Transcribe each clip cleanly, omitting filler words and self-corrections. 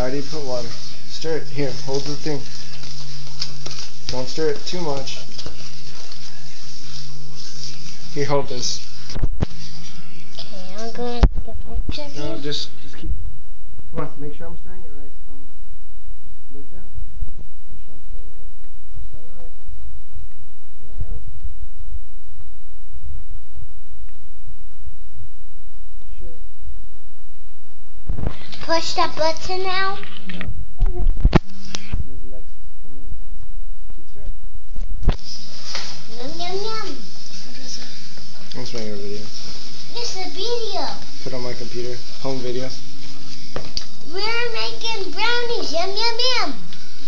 already put water. Stir it. Here, hold the thing. Don't stir it too much. Here, hold this. Okay, I'm going to take a picture of No, you. just keep. Come on, make sure I'm stirring it right. Look down. Make sure I'm stirring it right. Stir it right. No. Sure. Push that button now. No. There's Alexis coming in. Keep stirring. Yum, yum, yum. What is it? I'm just making a video. This is a video. Put on my computer. Home video. We're making brownies. Yum, yum, yum.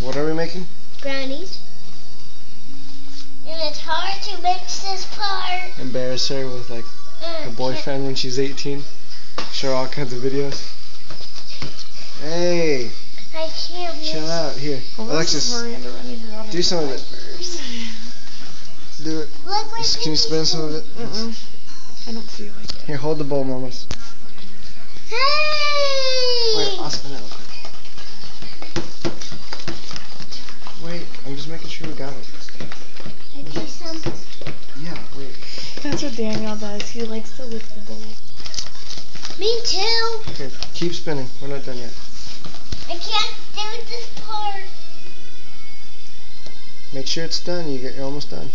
What are we making? Brownies. And it's hard to mix this part. Embarrass her with like her boyfriend when she's 18. Show all kinds of videos. Hey, I can't mix. chill out. Here, Well, Alexis, Miranda running around do some of it. Do it. Look what Can you spin some of it? I don't feel like it. Here, hold the bowl, mamas. Hey! Wait, I'll spin it real quick. Wait, I'm just making sure we got it. I do some. Yeah, wait. That's what Daniel does. He likes to lick the bowl. Me too. Okay, keep spinning. We're not done yet. I can't do this part. Make sure it's done. You're almost done.